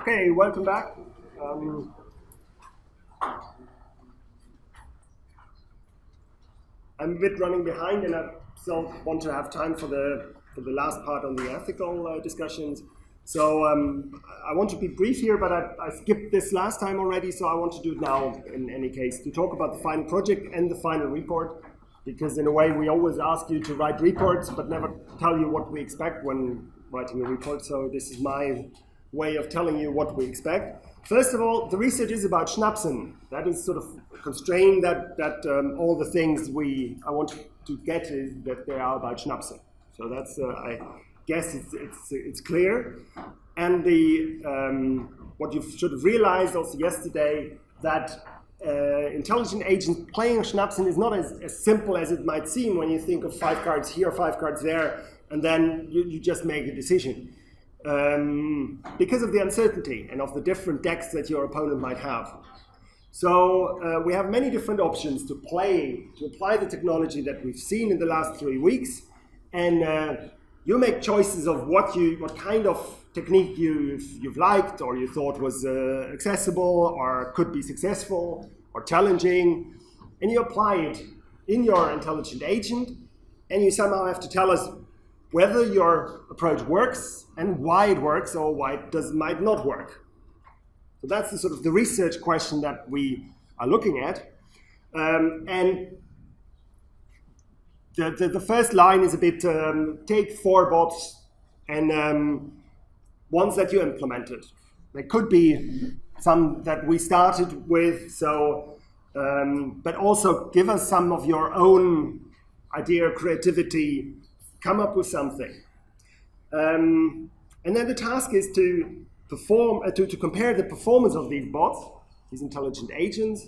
Okay, welcome back. I'm a bit running behind, and I still want to have time for the last part on the ethical discussions. So I want to be brief here, but I skipped this last time already, so I want to do it now in any case, to talk about the final project and the final report, because in a way we always ask you to write reports, but never tell you what we expect when writing a report, so this is my way of telling you what we expect. First of all, the research is about Schnapsen. That is sort of constrained that all the things I want to get is that they are about Schnapsen. So that's, I guess it's clear. And what you should have realized also yesterday, that intelligent agents playing Schnapsen is not as simple as it might seem when you think of 5 cards here, 5 cards there, and then you just make a decision. Because of the uncertainty and of the different decks that your opponent might have. So we have many different options to apply the technology that we've seen in the last 3 weeks, and you make choices of what kind of technique you've liked or you thought was accessible or could be successful or challenging, and you apply it in your intelligent agent, and you somehow have to tell us whether your approach works and why it works or why it might not work. So that's the sort of the research question that we are looking at. And the first line is a bit, take 4 bots and ones that you implemented. There could be some that we started with, so, but also give us some of your own idea, creativity, come up with something. And then the task is to compare the performance of these bots, these intelligent agents,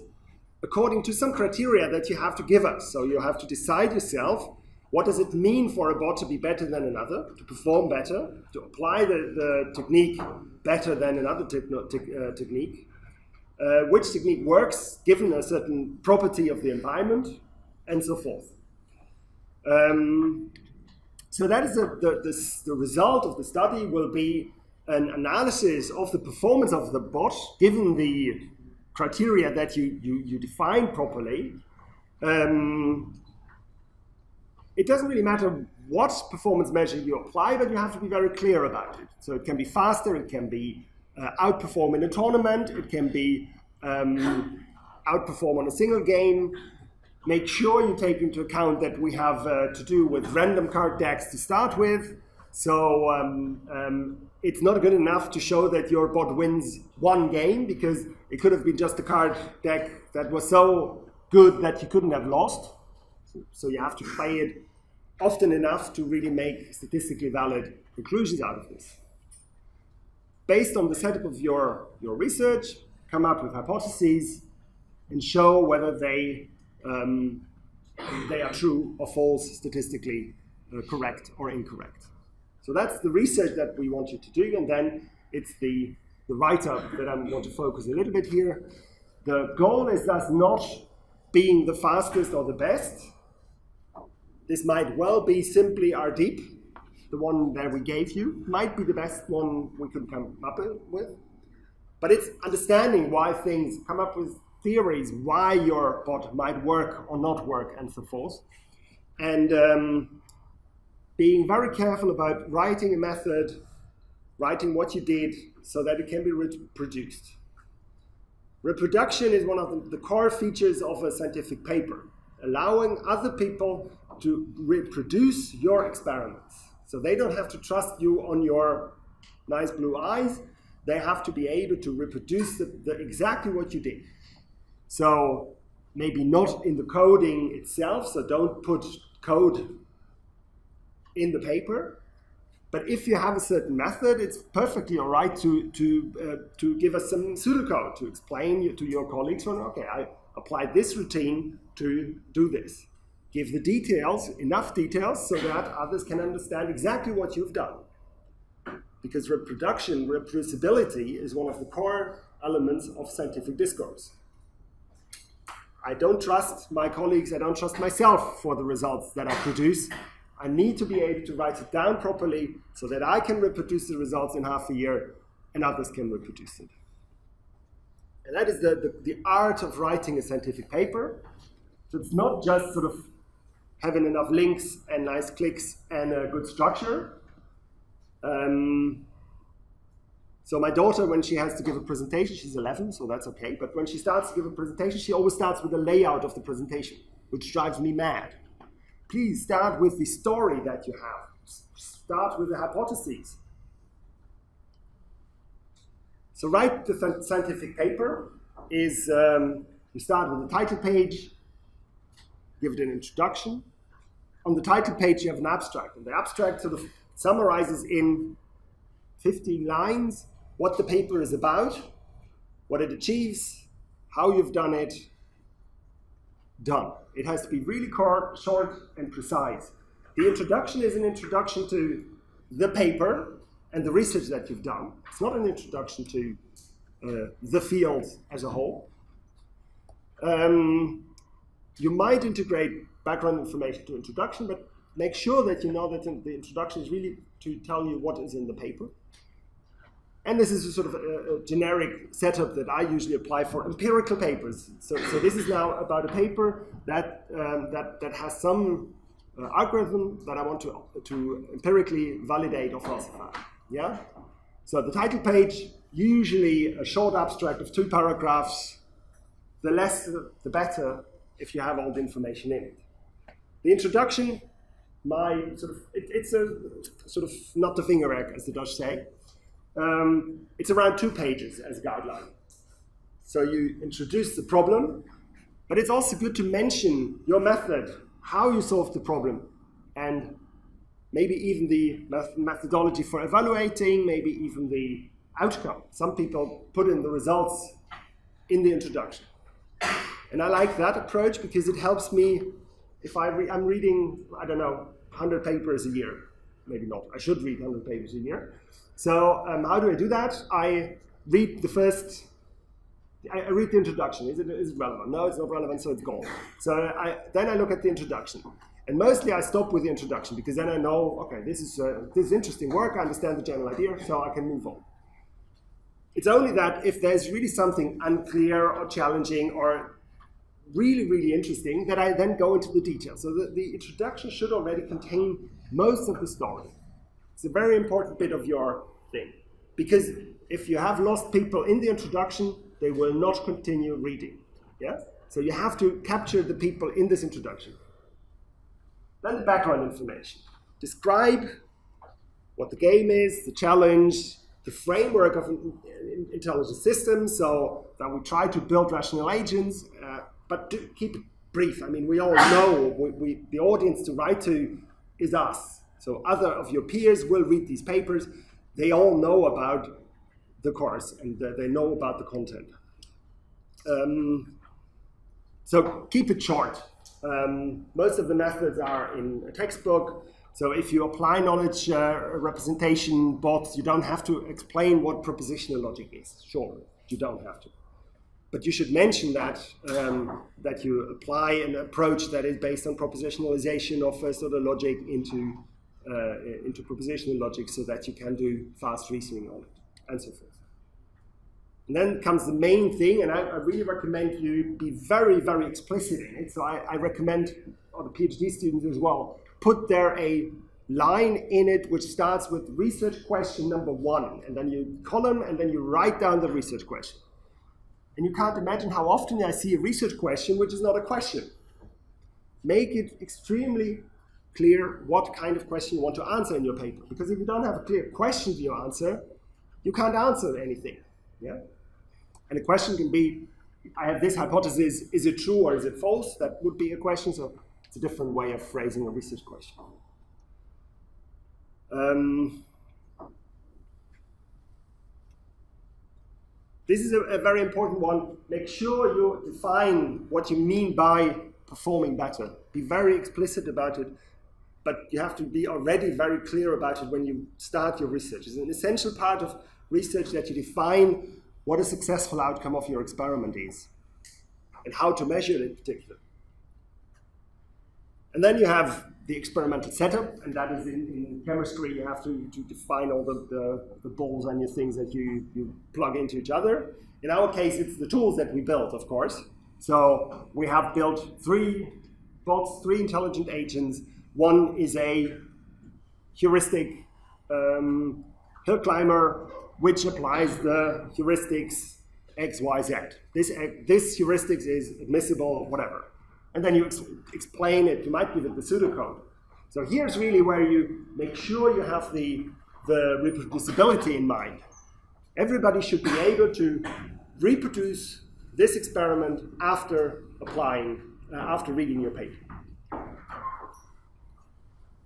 according to some criteria that you have to give us. So you have to decide yourself, what does it mean for a bot to be better than another, to perform better, to apply the technique better than another technique, which technique works given a certain property of the environment, and so forth. So that is the result of the study will be an analysis of the performance of the bot given the criteria that you define properly. It doesn't really matter what performance measure you apply, but you have to be very clear about it. So it can be faster, it can be outperform in a tournament, it can be outperform on a single game. Make sure you take into account that we have to do with random card decks to start with. So it's not good enough to show that your bot wins 1 game, because it could have been just a card deck that was so good that you couldn't have lost. So you have to play it often enough to really make statistically valid conclusions out of this. Based on the setup of your research, come up with hypotheses and show whether they are true or false, statistically correct or incorrect. So that's the research that we want you to do, and then it's the write-up that I want to focus a little bit here. The goal is thus not being the fastest or the best. This might well be simply our deep, the one that we gave you, might be the best one we could come up with. But it's understanding why things, come up with theories why your bot might work or not work, and so forth. And being very careful about writing a method, writing what you did, so that it can be reproduced. Reproduction is one of the core features of a scientific paper, allowing other people to reproduce your experiments. So they don't have to trust you on your nice blue eyes, they have to be able to reproduce exactly what you did. So maybe not in the coding itself, so don't put code in the paper. But if you have a certain method, it's perfectly all right to give us some pseudocode to explain to your colleagues, okay, I applied this routine to do this. Give the details, enough details, so that others can understand exactly what you've done. Because reproducibility is one of the core elements of scientific discourse. I don't trust my colleagues, I don't trust myself for the results that I produce. I need to be able to write it down properly so that I can reproduce the results in half a year and others can reproduce it. And that is the art of writing a scientific paper. So it's not just sort of having enough links and nice clicks and a good structure. So my daughter, when she has to give a presentation, she's 11, so that's okay, but when she starts to give a presentation, she always starts with the layout of the presentation, which drives me mad. Please start with the story that you have. Start with the hypotheses. So write the scientific paper is, you start with the title page, give it an introduction. On the title page, you have an abstract, and the abstract sort of summarizes in 50 lines what the paper is about, what it achieves, how you've done it. Done. It has to be really short and precise. The introduction is an introduction to the paper and the research that you've done. It's not an introduction to the field as a whole. You might integrate background information to introduction, but make sure that you know that the introduction is really to tell you what is in the paper. And this is a sort of a generic setup that I usually apply for empirical papers. So this is now about a paper that has some algorithm that I want to empirically validate or falsify. Yeah. So the title page, usually a short abstract of 2 paragraphs. The less, the better, if you have all the information in it. The introduction, it's a sort of not the vingerwerk, as the Dutch say. It's around 2 pages as a guideline. So you introduce the problem, but it's also good to mention your method, how you solved the problem, and maybe even the methodology for evaluating, maybe even the outcome. Some people put in the results in the introduction. And I like that approach because it helps me if I'm reading, I don't know, 100 papers a year. Maybe not. I should read 100 papers a year. So how do I do that? I read the introduction. Is it relevant? No, it's not relevant, so it's gone. So then I look at the introduction. And mostly I stop with the introduction because then I know, okay, this is interesting work, I understand the general idea, so I can move on. It's only that if there's really something unclear or challenging or really, really interesting, that I then go into the details. So the introduction should already contain most of the story. It's a very important bit of your thing. Because if you have lost people in the introduction, they will not continue reading. Yeah? So you have to capture the people in this introduction. Then the background information. Describe what the game is, the challenge, the framework of intelligent systems, so that we try to build rational agents, but keep it brief. I mean, we all know the audience to write to is us. So other of your peers will read these papers. They all know about the course and they know about the content. So keep it short. Most of the methods are in a textbook. So if you apply knowledge representation bots, you don't have to explain what propositional logic is. Sure, you don't have to. But you should mention that you apply an approach that is based on propositionalization of first order logic into propositional logic so that you can do fast reasoning on it, and so forth. And then comes the main thing, and I really recommend you be very, very explicit in it. So I recommend, or the PhD students as well, put there a line in it which starts with research question number 1, and then you column, and then you write down the research question. And you can't imagine how often I see a research question which is not a question. Make it extremely clear what kind of question you want to answer in your paper. Because if you don't have a clear question to your answer, you can't answer anything. Yeah? And the question can be, I have this hypothesis, is it true or is it false? That would be a question, so it's a different way of phrasing a research question. This is a very important one. Make sure you define what you mean by performing better. Be very explicit about it, but you have to be already very clear about it when you start your research. It's an essential part of research that you define what a successful outcome of your experiment is and how to measure it in particular. And then you have the experimental setup, and that is in chemistry, you have to define all the balls and your things that you plug into each other. In our case, it's the tools that we built, of course. So we have built 3 bots, 3 intelligent agents. One is a heuristic hill climber, which applies the heuristics X, Y, Z. This heuristics is admissible, whatever. And then you explain it, you might give it the pseudocode. So here's really where you make sure you have the reproducibility in mind. Everybody should be able to reproduce this experiment after applying, after reading your paper.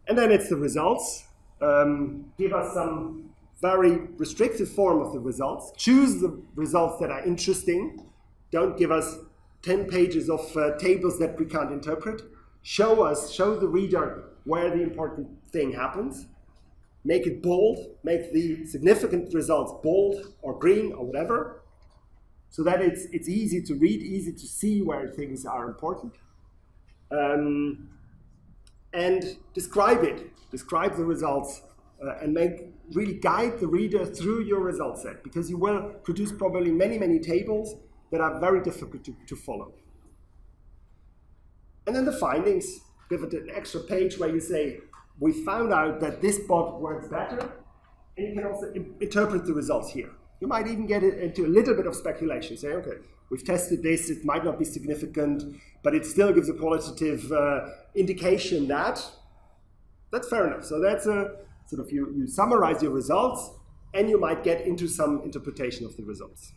And then it's the results. Give us some very restricted form of the results. Choose the results that are interesting. Don't give us 10 pages of tables that we can't interpret. Show the reader where the important thing happens. Make it bold, make the significant results bold or green or whatever, so that it's easy to read, easy to see where things are important. And describe it, describe the results, and really guide the reader through your result set, because you will produce probably many, many tables that are very difficult to follow. And then the findings, give it an extra page where you say, we found out that this bot works better, and you can also interpret the results here. You might even get into a little bit of speculation. Say, okay, we've tested this, it might not be significant, but it still gives a qualitative indication that's fair enough. So that's a sort of, you summarize your results, and you might get into some interpretation of the results.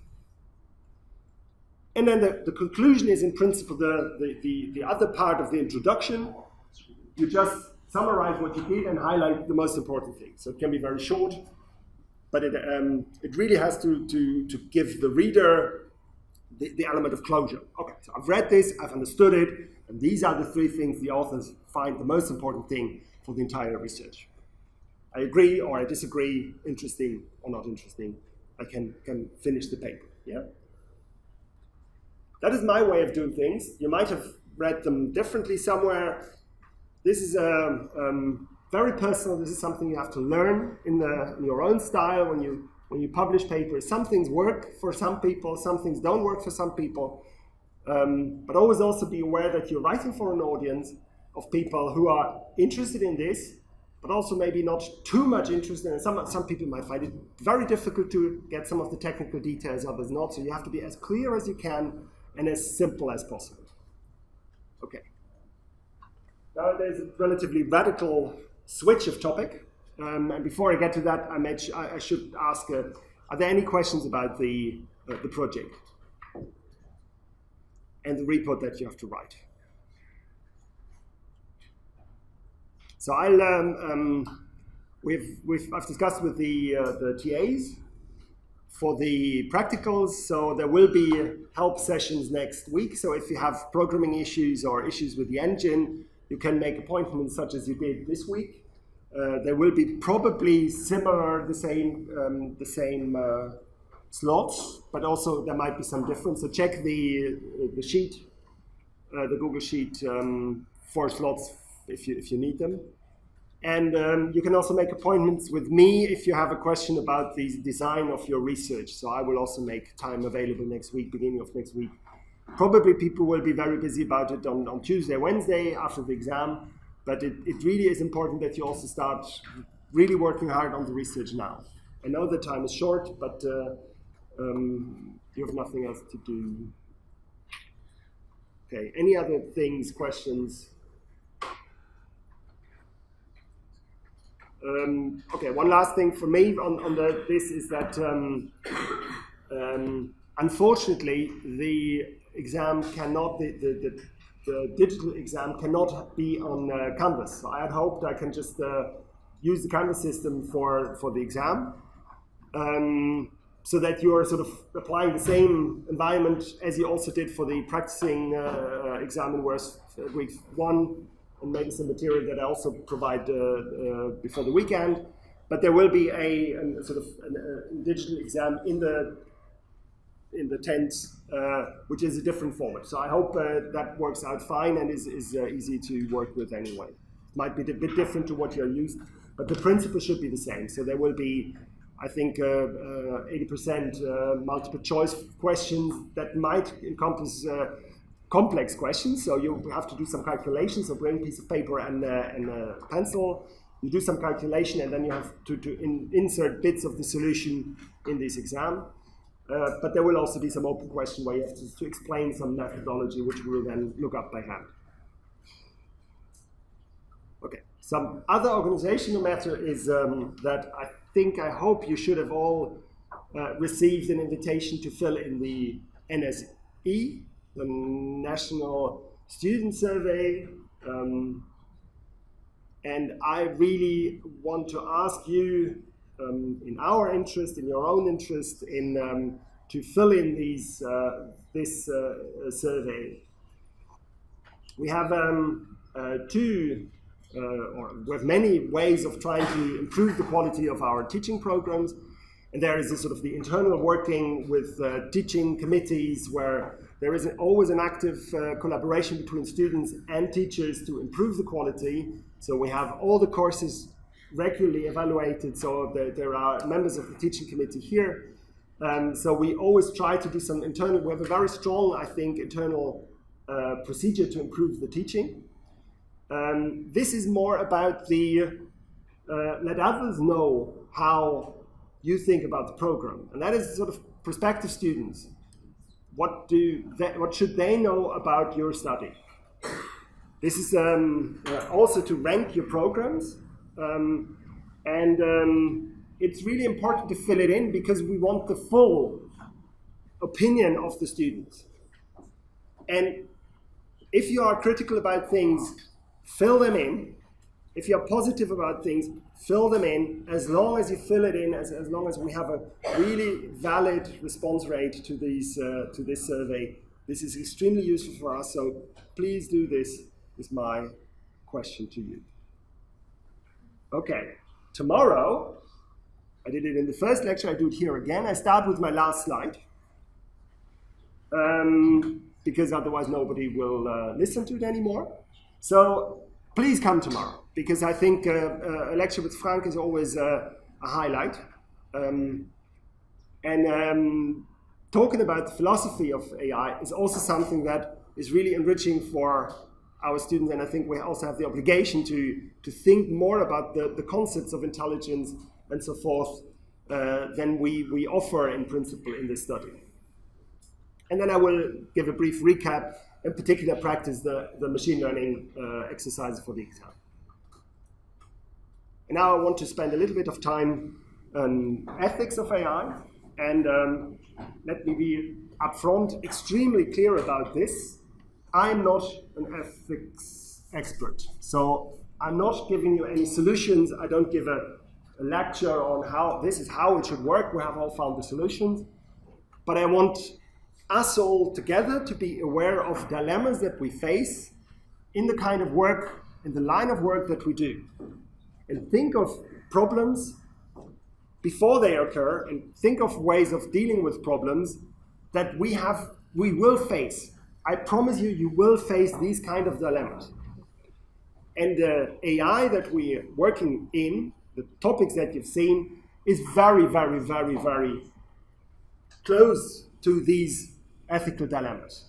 And then the conclusion is in principle the other part of the introduction. You just summarize what you did and highlight the most important things. So it can be very short, but it really has to give the reader the element of closure. Okay, so I've read this, I've understood it, and these are the 3 things the authors find the most important thing for the entire research. I agree or I disagree, interesting or not interesting, I can finish the paper, yeah? That is my way of doing things. You might have read them differently somewhere. This is very personal. This is something you have to learn in your own style when you publish papers. Some things work for some people, some things don't work for some people. But always also be aware that you're writing for an audience of people who are interested in this, but also maybe not too much interested. And some people might find it very difficult to get some of the technical details, others not. So you have to be as clear as you can and as simple as possible. Okay. Now there's a relatively radical switch of topic. And before I get to that, I should ask, are there any questions about the project and the report that you have to write? So I've discussed with the TAs for the practicals, so there will be help sessions next week. So if you have programming issues or issues with the engine, you can make appointments such as you did this week. There will be probably similar, the same slots, but also there might be some difference. So check the sheet, the Google Sheet for slots if you need them. And you can also make appointments with me if you have a question about the design of your research. So I will also make time available next week, beginning of next week. Probably people will be very busy about it on Tuesday, Wednesday after the exam. But it really is important that you also start really working hard on the research now. I know the time is short, but you have nothing else to do. Okay, any other things, questions? Okay, one last thing for me on this is that unfortunately the exam cannot, the digital exam cannot be on Canvas. So I had hoped I can just use the Canvas system for the exam, so that you're sort of applying the same environment as you also did for the practicing exam in week 1, and maybe some material that I also provide before the weekend. But there will be a sort of a digital exam in the tent, which is a different format. So I hope that works out fine and is easy to work with anyway. might be a bit different to what you're used, but the principle should be the same. So there will be, I think, 80% multiple choice questions that might encompass complex questions. So you have to do some calculations, so bring a piece of paper and a pencil. You do some calculation, and then you have to insert bits of the solution in this exam. But there will also be some open question where you have to explain some methodology, which we will then look up by hand. Okay, some other organizational matter is that I hope you should have all received an invitation to fill in the NSE, the National Student Survey. And I really want to ask you, in our interest, in your own interest, to fill in this survey. We have we have many ways of trying to improve the quality of our teaching programs. And there is this sort of the internal working with teaching committees where there is always an active collaboration between students and teachers to improve the quality. So we have all the courses regularly evaluated. So there are members of the teaching committee here. So we always try to do some internal, we have a very strong, I think, internal procedure to improve the teaching. This is more about the let others know how you think about the program, and that is sort of prospective students. What should they know about your study? This is also to rank your programs, and it's really important to fill it in because we want the full opinion of the students. And if you are critical about things, fill them in. If you're positive about things, fill them in. As long as you fill it in, as long as we have a really valid response rate to this survey, this is extremely useful for us. So please do this, is my question to you. Okay, tomorrow, I did it in the first lecture, I do it here again. I start with my last slide, because otherwise nobody will listen to it anymore. So please come tomorrow, because I think a lecture with Frank is always a highlight. Talking about the philosophy of AI is also something that is really enriching for our students, and I think we also have the obligation to think more about the concepts of intelligence and so forth than we offer in principle in this study. And then I will give a brief recap, in particular practice the machine learning exercises for the exam. And now I want to spend a little bit of time on ethics of AI, and let me be upfront extremely clear about this. I'm not an ethics expert, so I'm not giving you any solutions. I don't give a lecture on how this is how it should work. We have all found the solutions, but I want us all together to be aware of dilemmas that we face in the kind of work, in the line of work that we do, and think of problems before they occur, and think of ways of dealing with problems that we will face. I promise you, you will face these kind of dilemmas. And the AI that we're working in, the topics that you've seen, is very, very, very, very close to these ethical dilemmas.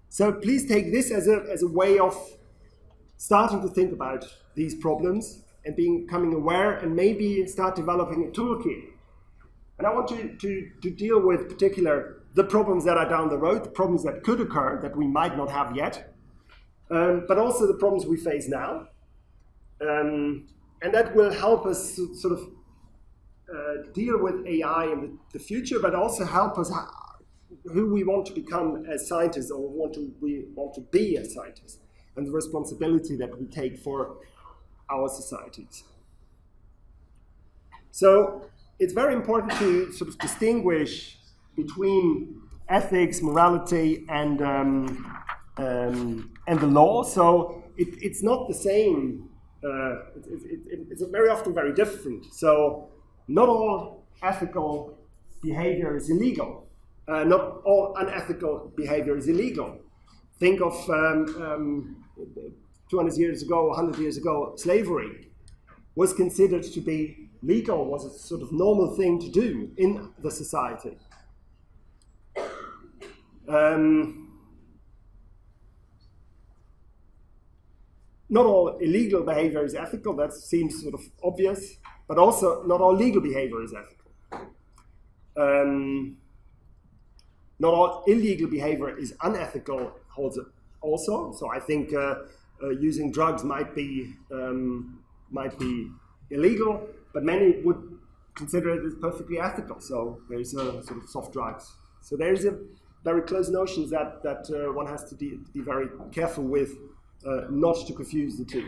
So please take this as a way of starting to think about these problems and becoming aware, and maybe start developing a toolkit. And I want to deal with particular the problems that are down the road, the problems that could occur that we might not have yet, but also the problems we face now. And that will help us to sort of deal with AI in the future, but also help us who we want to become as scientists, or we want to be as scientists, and the responsibility that we take for our societies. So it's very important to sort of distinguish between ethics, morality, and the law. So it's not the same. It's very often very different. So not all ethical behavior is illegal. Not all unethical behavior is illegal. Think of 200 years ago, 100 years ago, slavery was considered to be legal, was a sort of normal thing to do in the society. Not all illegal behavior is ethical, that seems sort of obvious, but also not all legal behavior is ethical. Not all illegal behavior is unethical also. So I think using drugs might be illegal, but many would consider it as perfectly ethical. So there's a sort of soft drugs. So there's a very close notion that one has to be very careful with, not to confuse the two.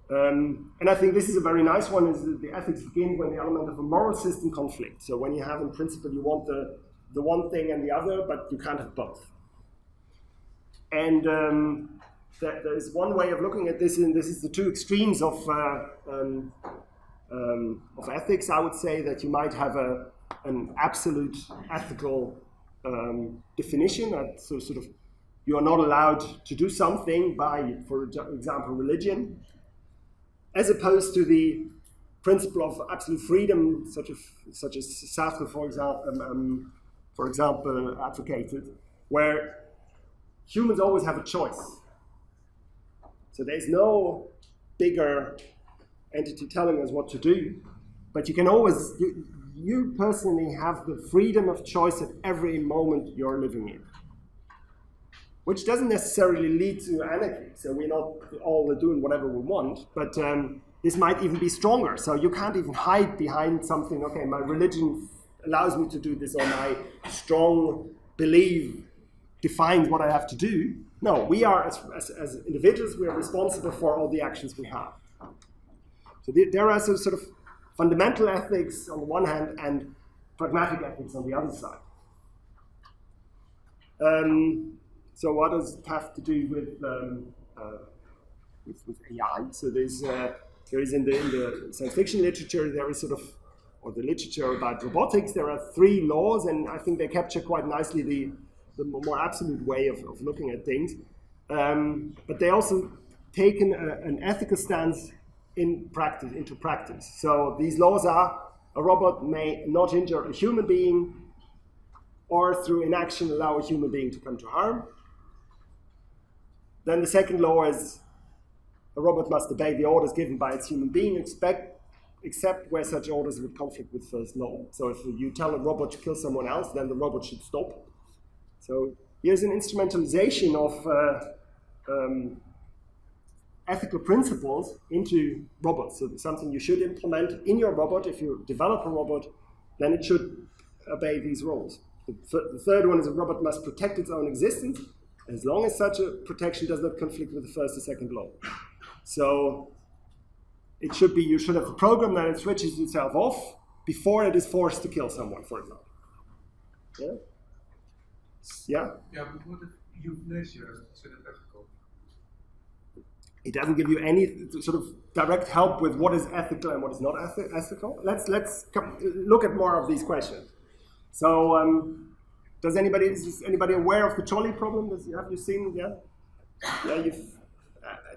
And I think this is a very nice one, is that the ethics begin when the element of a moral system conflict. So when you have, in principle, you want the one thing and the other, but you can't have both. And there's one way of looking at this, and this is the two extremes of ethics. I would say that you might have an absolute ethical definition, that sort of you are not allowed to do something by, for example, religion, as opposed to the principle of absolute freedom, such as Sartre, for example, advocated, where humans always have a choice. So there's no bigger entity telling us what to do, but you can always, you personally have the freedom of choice at every moment you're living in, which doesn't necessarily lead to anarchy. So we're not all doing whatever we want, but this might even be stronger. So you can't even hide behind something, okay, my religion allows me to do this, or my strong belief defines what I have to do. No, we are, as individuals, we are responsible for all the actions we have. So there are sort of fundamental ethics on the one hand and pragmatic ethics on the other side. So what does it have to do with AI? So there is in the science fiction literature, there is sort of, or the literature about robotics, there are 3 laws, and I think they capture quite nicely the more absolute way of looking at things. But they also take an ethical stance into practice. So these laws are: a robot may not injure a human being, or through inaction allow a human being to come to harm. Then the second law is: a robot must obey the orders given by its human being, except where such orders would conflict with first law. So if you tell a robot to kill someone else, then the robot should stop. So here's an instrumentalization of ethical principles into robots. So it's something you should implement in your robot. If you develop a robot, then it should obey these rules. The third one is: a robot must protect its own existence, as long as such a protection does not conflict with the first or second law. So it should be, you should have a program that it switches itself off before it is forced to kill someone, for example. Yeah? Yeah? Yeah, but what if euthanasia is ethical? It doesn't give you any sort of direct help with what is ethical and what is not ethical. Let's look at more of these questions. So, is anybody aware of the trolley problem? Have you seen? Yeah, yeah.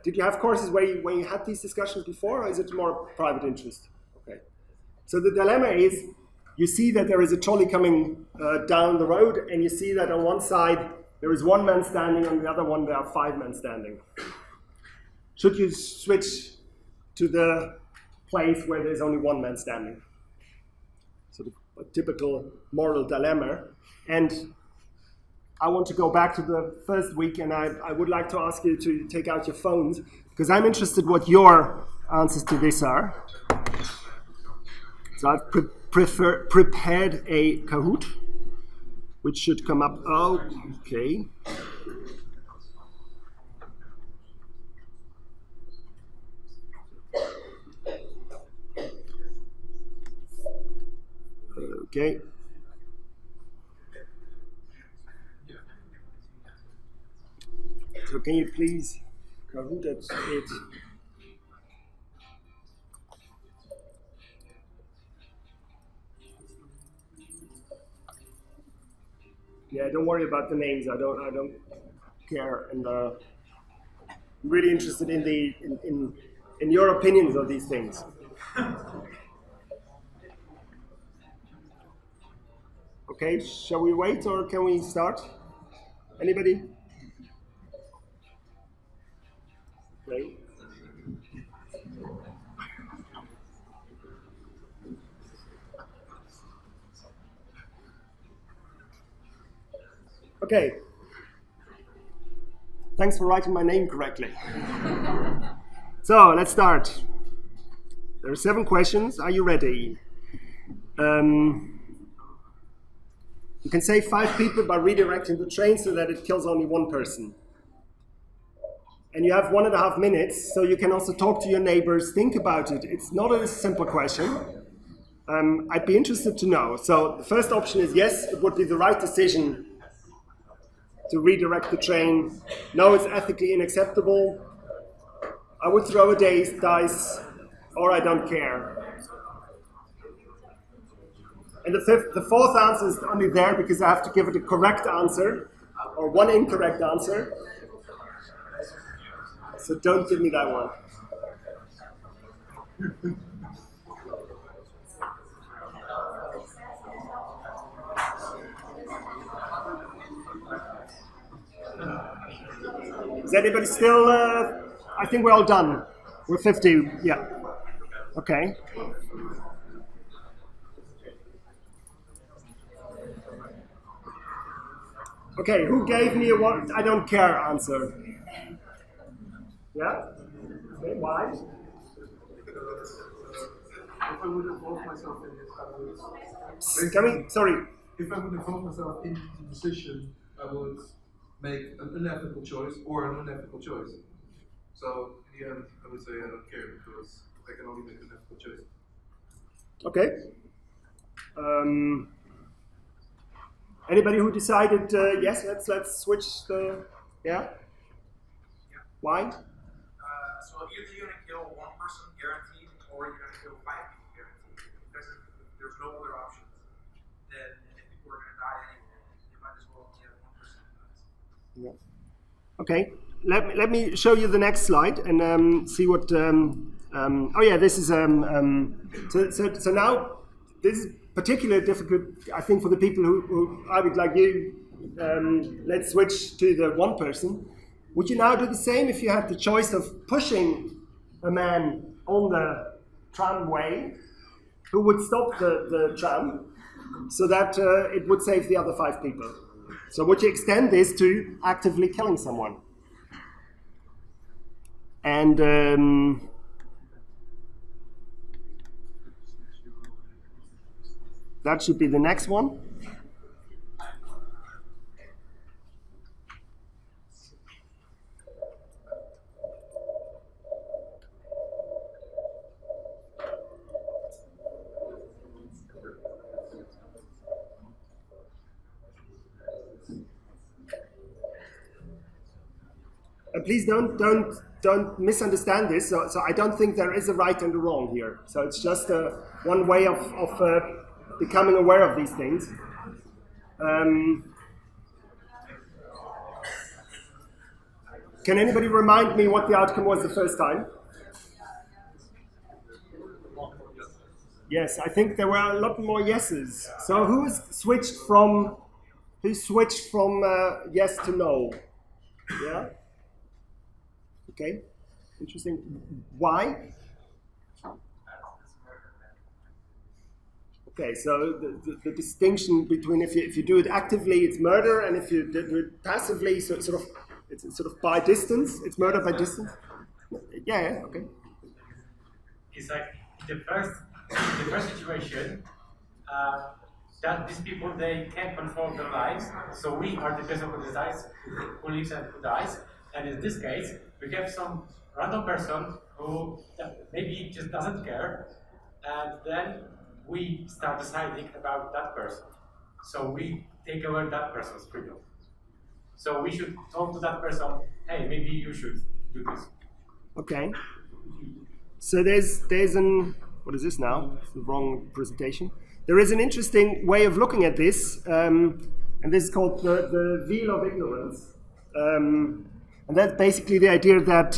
Did you have courses where you had these discussions before, or is it more private interest? Okay. So the dilemma is, you see that there is a trolley coming down the road, and you see that on one side there is 1 man standing, on the other one there are 5 men standing. Should you switch to the place where there's only 1 man standing? Sort of a typical moral dilemma. And I want to go back to the first week, and I would like to ask you to take out your phones, because I'm interested what your answers to this are. So I've prepared a Kahoot, which should come up. Oh, okay. Okay. So can you please, Kahoot, that's it. Yeah, don't worry about the names. I don't care. And I'm really interested in in your opinions on these things. Okay, shall we wait or can we start? Anybody? Okay. Okay. Thanks for writing my name correctly. So let's start. There are 7 questions. Are you ready? You can save 5 people by redirecting the train so that it kills only 1 person. And you have 1.5 minutes, so you can also talk to your neighbors, think about it. It's not a simple question. I'd be interested to know. So the first option is yes, it would be the right decision to redirect the train. No, it's ethically unacceptable. I would throw a dice, or I don't care. And the fourth answer is only there because I have to give it a correct answer, or 1 incorrect answer. So don't give me that one. Is anybody still, I think we're all done. We're 50, yeah. Okay. Okay, who gave me a what I don't care answer? Yeah? Okay, why? If I would involve myself in it, I would. Sorry. If I would involve myself in the decision, I would make an unethical choice or an unethical choice. So in the end, I would say I don't care because I can only make an ethical choice. Okay. Anybody who decided yes? Let's switch the yeah. Why? So either you're going to kill 1 person guaranteed, or you're going to kill 5 people guaranteed. There's no other options. Then if people are going to die anyway, you might as well get 1 person who dies. Yeah. Okay. Let me show you the next slide and see what. Oh yeah, this is so now this is particularly difficult, I think, for the people who I would like you. Let's switch to the 1 person. Would you now do the same if you had the choice of pushing a man on the tramway who would stop the tram so that it would save the other 5 people? So would you extend this to actively killing someone? And that should be the next one. Please don't misunderstand this. So I don't think there is a right and a wrong here. So it's just one way of becoming aware of these things. Can anybody remind me what the outcome was the first time? Yes, I think there were a lot more yeses. So who switched from yes to no? Yeah. Okay. Interesting. Why? Okay, so the distinction between if you do it actively, it's murder, and if you do it passively, so it's sort of by distance, it's murder by distance. Yeah. Okay. It's like the first situation that these people, they can't control their lives, so we are the person who decides who lives and who dies. And in this case, we have some random person who maybe just doesn't care, and then we start deciding about that person. So we take away that person's freedom. So we should talk to that person, hey, maybe you should do this. Okay. So there's an, what is this now? It's the wrong presentation. There is an interesting way of looking at this, and this is called the wheel of ignorance. And And that's basically the idea that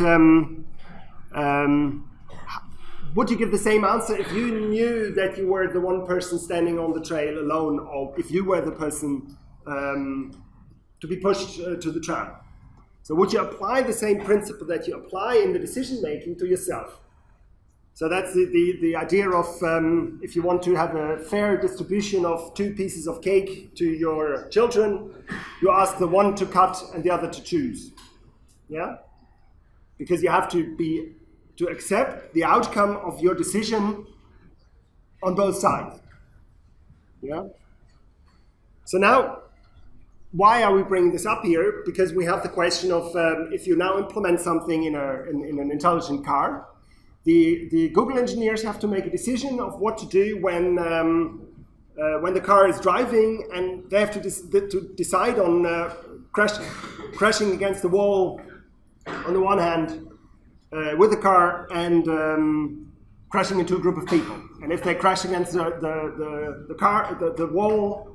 would you give the same answer if you knew that you were the one person standing on the trail alone, or if you were the person to be pushed to the tram? So would you apply the same principle that you apply in the decision making to yourself? So that's the idea of if you want to have a fair distribution of 2 pieces of cake to your children, you ask the one to cut and the other to choose. Yeah? Because you have to accept the outcome of your decision on both sides. Yeah? So now, why are we bringing this up here? Because we have the question of if you now implement something in an intelligent car, the Google engineers have to make a decision of what to do when the car is driving, and they have to decide on crashing against the wall on the one hand with the car, and crashing into a group of people. And if they crash against the wall,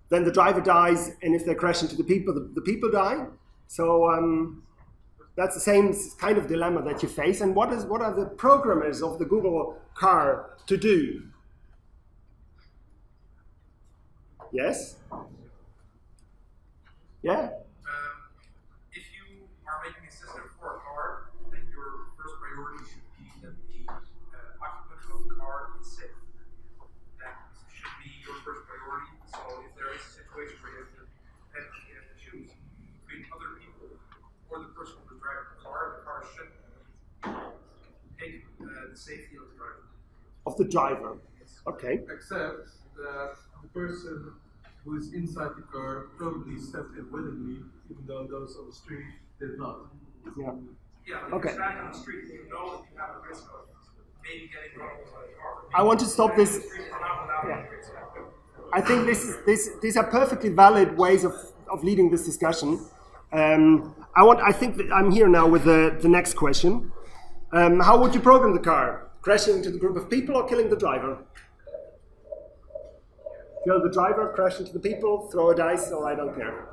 then the driver dies, and if they crash into the people die. So that's the same kind of dilemma that you face. And what are the programmers of the Google car to do? Yes? Yeah? If you are making a system for a car, then your first priority should be that the occupant of the car is safe. That should be your first priority. So if there is a situation where you have to choose between other people or the person who is driving the car should take the safety of the driver. Of the driver. Okay. Except that the person who is inside the car probably stepped in willingly, even though those on the street did not. Yeah. Yeah, if Okay. you're standing on the street, you know that you have a risk of maybe getting run over by a car. I want to stop this. The street is not without Yeah. any risk. I think these are perfectly valid ways of leading this discussion. I think that I'm here now with the next question. How would you program the car? Crashing into the group of people or killing the driver? Kill the driver, crash into the people, throw a dice, or I don't care.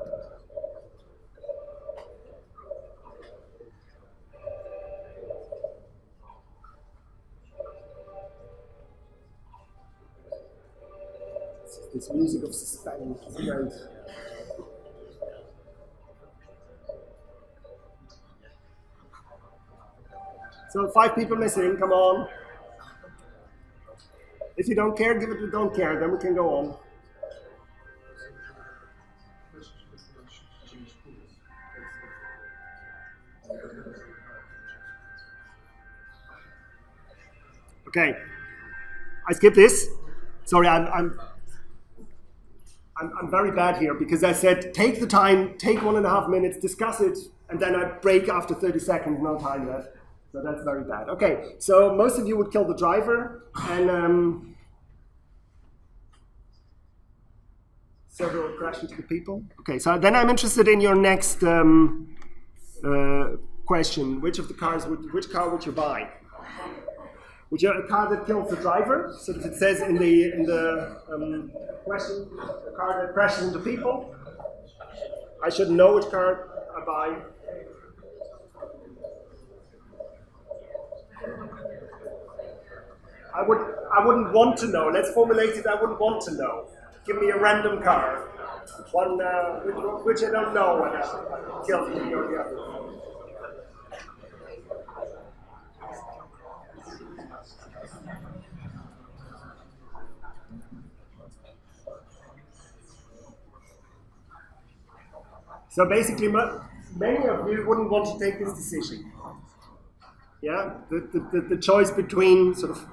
This music of suspense is great. So 5 people missing, come on. If you don't care, give it to don't care, then we can go on. Okay, I skip this. Sorry, I'm very bad here because I said take the time, take 1.5 minutes, discuss it, and then I break after 30 seconds, no time left. So that's very bad. Okay, so most of you would kill the driver, and several would crash into the people. Okay, so then I'm interested in your next question. Which car would you buy? Would you a car that kills the driver? So that it says in the question, a car that crashes into people. I should know which car I buy. I wouldn't want to know. Let's formulate it. I wouldn't want to know. Give me a random car, one which I don't know whether kills me or the other. So basically, many of you wouldn't want to take this decision. Yeah, the choice between sort of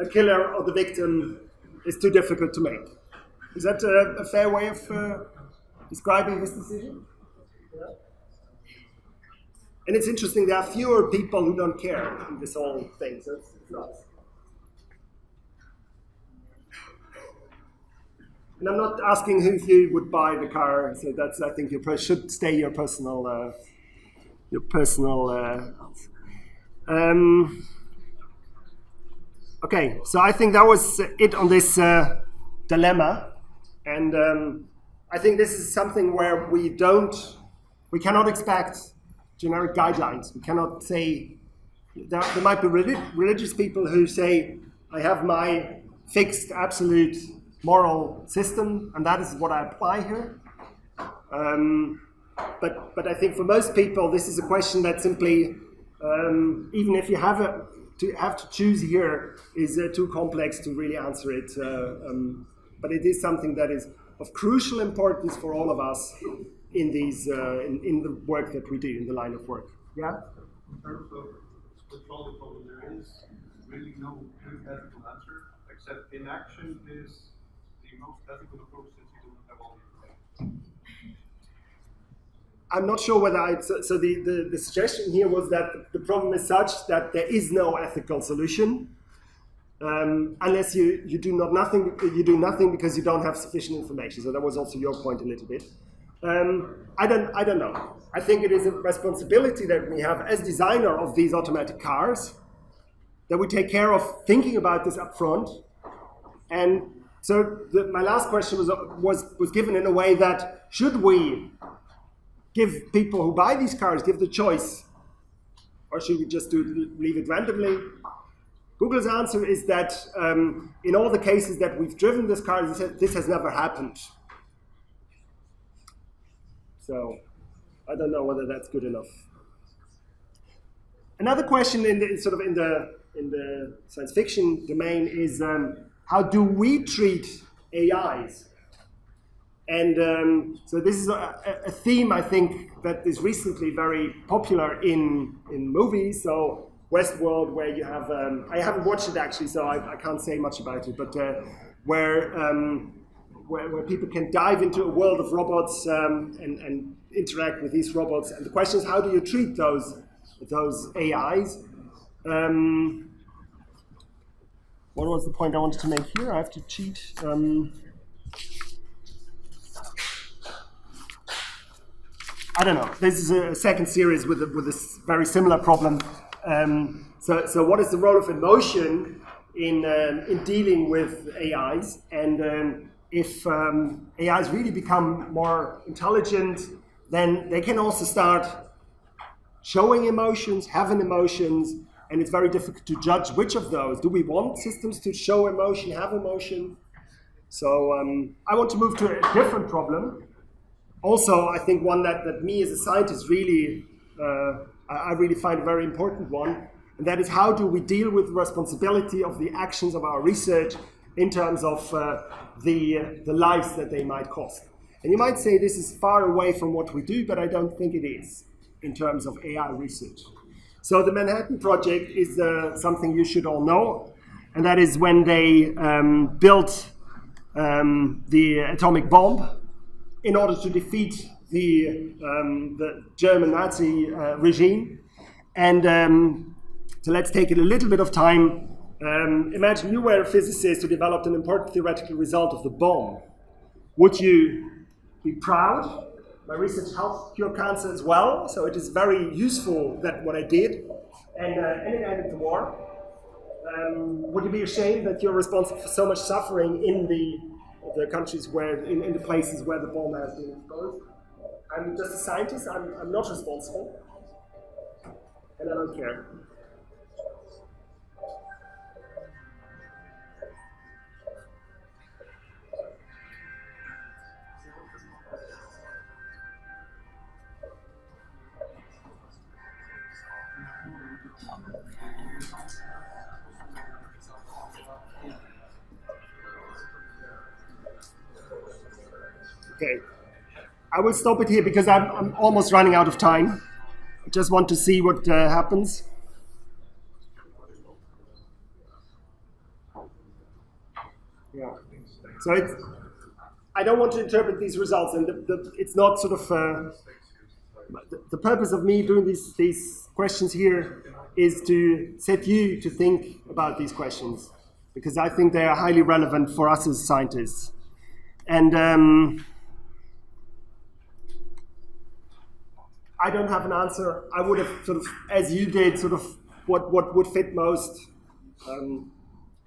a killer or the victim is too difficult to make. Is that a fair way of describing this decision? Yeah. And it's interesting, there are fewer people who don't care in this whole thing, so it's nice. And I'm not asking who of you would buy the car, so that's, I think, should stay your personal okay, so I think that was it on this dilemma, and I think this is something where we don't we cannot expect generic guidelines. We cannot say, there might be religious people who say, I have my fixed, absolute moral system, and that is what I apply here. But I think for most people, this is a question that simply, even if you have to choose here, is too complex to really answer it. But it is something that is of crucial importance for all of us in these in the work that we do, in the line of work. Yeah. In terms of the trolley problem, there is really no good ethical answer, except inaction is the most ethical approach since you don't have all the information. I'm not sure whether so the suggestion here was that the problem is such that there is no ethical solution unless you do nothing because you don't have sufficient information. So that was also your point a little bit. I don't know. I think it is a responsibility that we have as designer of these automatic cars that we take care of thinking about this up front. And so my last question was given in a way that should we give people who buy these cars, give the choice, or should we just leave it randomly? Google's answer is that in all the cases that we've driven this car, this has never happened. So I don't know whether that's good enough. Another question in the science fiction domain is how do we treat AIs? And so this is a theme, I think, that is recently very popular in movies. So Westworld, where you have, I haven't watched it actually, so I can't say much about it, but where people can dive into a world of robots and interact with these robots. And the question is, how do you treat those AIs? What was the point I wanted to make here? I have to cheat. I don't know. This is a second series with a very similar problem. So what is the role of emotion in dealing with AIs? And if AIs really become more intelligent, then they can also start showing emotions, having emotions, and it's very difficult to judge which of those. Do we want systems to show emotion, have emotion? So I want to move to a different problem. Also, I think one that me as a scientist really, I really find a very important one, and that is how do we deal with the responsibility of the actions of our research in terms of the lives that they might cost. And you might say this is far away from what we do, but I don't think it is in terms of AI research. So the Manhattan Project is something you should all know, and that is when they built the atomic bomb in order to defeat the German Nazi regime. And so let's take it a little bit of time. Imagine you were a physicist who developed an important theoretical result of the bomb. Would you be proud? My research helped cure cancer as well, so it is very useful that what I did, and it ended the war. Would you be ashamed that you're responsible for so much suffering in the countries where, in the places where the bomb has been exposed? I'm just a scientist, I'm not responsible, and I don't care. Okay, I will stop it here because I'm almost running out of time. I just want to see what happens. Yeah. So I don't want to interpret these results, and it's not sort of the purpose of me doing these questions here is to set you to think about these questions, because I think they are highly relevant for us as scientists. And I don't have an answer. I would have sort of, as you did, sort of what would fit most.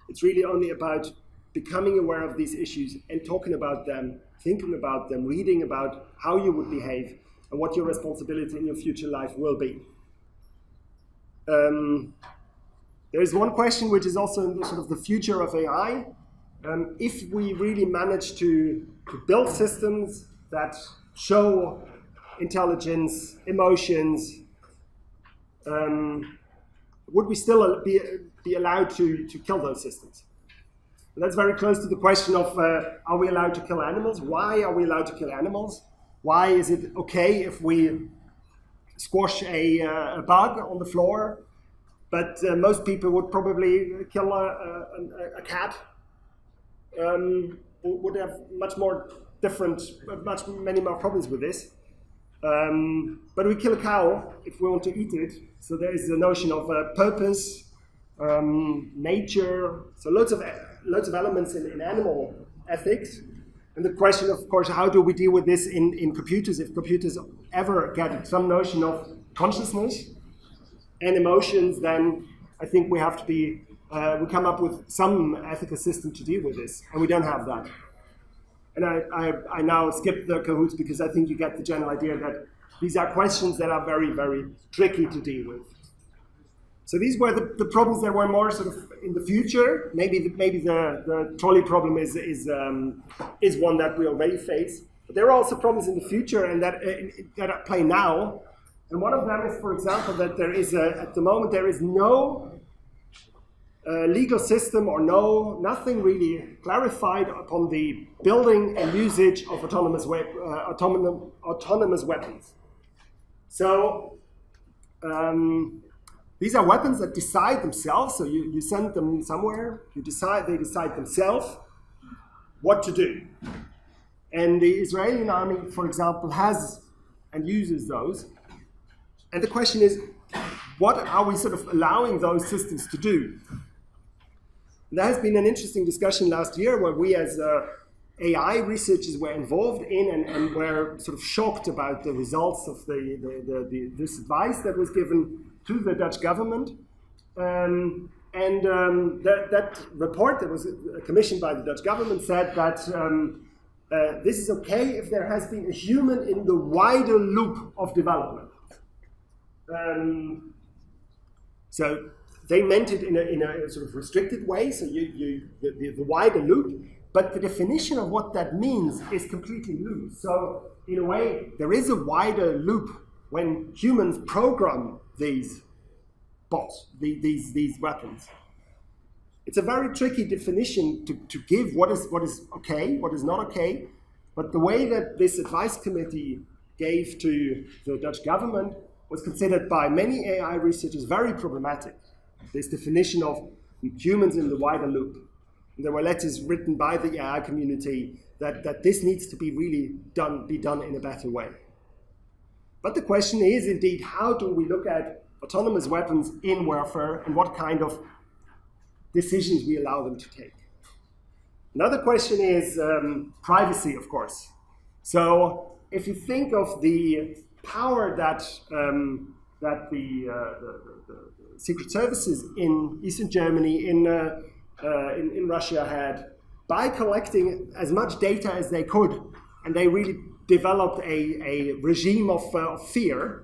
It's really only about becoming aware of these issues and talking about them, thinking about them, reading about how you would behave. and what your responsibility in your future life will be. There's one question which is also in the, sort of the future of AI. If we really manage to build systems that show intelligence, emotions, would we still be allowed to kill those systems? And that's very close to the question of are we allowed to kill animals? Why are we allowed to kill animals? Why is it okay if we squash a bug on the floor, but most people would probably kill a cat? Would have much more different, many more problems with this. But we kill a cow if we want to eat it. So there is the notion of purpose, nature. So loads of elements in animal ethics. And the question, of course, how do we deal with this in computers? If computers ever get some notion of consciousness and emotions, then I think we have to be, we come up with some ethical system to deal with this, and we don't have that. And I now skip the cahoots because I think you get the general idea that these are questions that are very, very tricky to deal with. So these were the problems that were more sort of in the future. Maybe the trolley problem is one that we already face. But there are also problems in the future and that at play now. And one of them is, for example, that there is at the moment there is no legal system or nothing really clarified upon the building and usage of autonomous weapons. So these are weapons that decide themselves. So you send them somewhere, they decide themselves what to do. And the Israeli army, for example, has and uses those. And the question is, what are we sort of allowing those systems to do? There has been an interesting discussion last year where we as AI researchers were involved in and were sort of shocked about the results of this advice that was given to the Dutch government. That report that was commissioned by the Dutch government said that this is okay if there has been a human in the wider loop of development. So they meant it in a sort of restricted way, so the wider loop, but the definition of what that means is completely loose. So in a way, there is a wider loop when humans program these bots, these weapons. It's a very tricky definition to give what is okay, what is not okay, but the way that this advice committee gave to the Dutch government was considered by many AI researchers very problematic. This definition of humans in the wider loop. And there were letters written by the AI community that this needs to be really be done in a better way. But the question is indeed, how do we look at autonomous weapons in warfare and what kind of decisions we allow them to take? Another question is privacy, of course. So if you think of the power that the secret services in Eastern Germany, in Russia had, by collecting as much data as they could, and they really developed a regime of fear.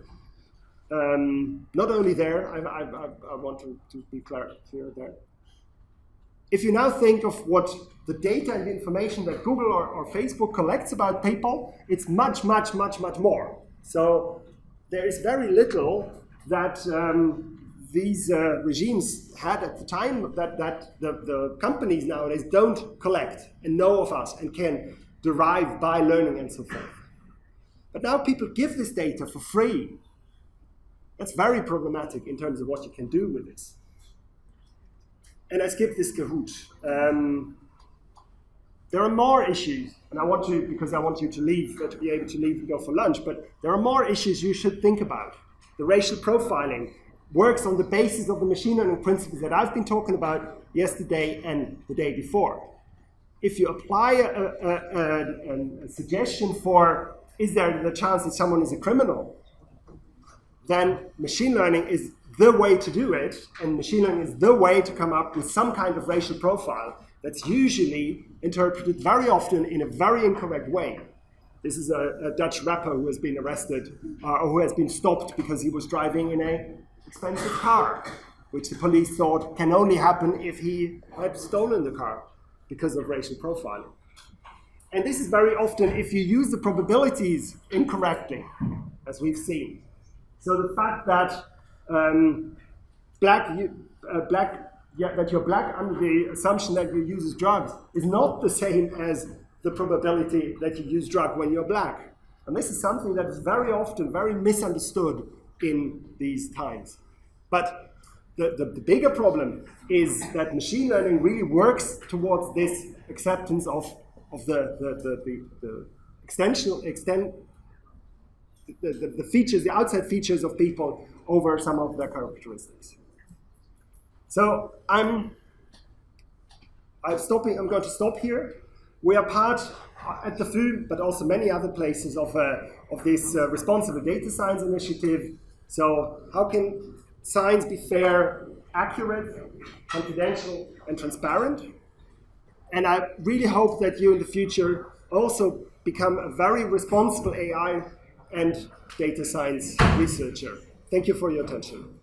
Not only there, I want to be clear there. If you now think of what the data and the information that Google or Facebook collects about people, it's much, much, much, much more. So there is very little that these regimes had at the time that the companies nowadays don't collect and know of us and can derive by learning and so forth. But now people give this data for free. That's very problematic in terms of what you can do with this. And I skip this Kahoot. There are more issues, and I want to, because I want you to leave, to be able to leave and go for lunch, but there are more issues you should think about. The racial profiling works on the basis of the machine learning principles that I've been talking about yesterday and the day before. If you apply a suggestion for, is there the chance that someone is a criminal, then machine learning is the way to do it, and machine learning is the way to come up with some kind of racial profile that's usually interpreted very often in a very incorrect way. This is a Dutch rapper who has been arrested, or who has been stopped because he was driving in an expensive car, which the police thought can only happen if he had stolen the car because of racial profiling. And this is very often if you use the probabilities incorrectly, as we've seen. So the fact that that you're black under the assumption that you use drugs is not the same as the probability that you use drug when you're black. And this is something that is very often very misunderstood in these times. But the bigger problem is that machine learning really works towards this acceptance of the features, the outside features of people over some of their characteristics. So I'm going to stop here. We are part at the FU, but also many other places of this responsible data science initiative. So how can science be fair, accurate, confidential, and transparent? And I really hope that you in the future also become a very responsible AI and data science researcher. Thank you for your attention.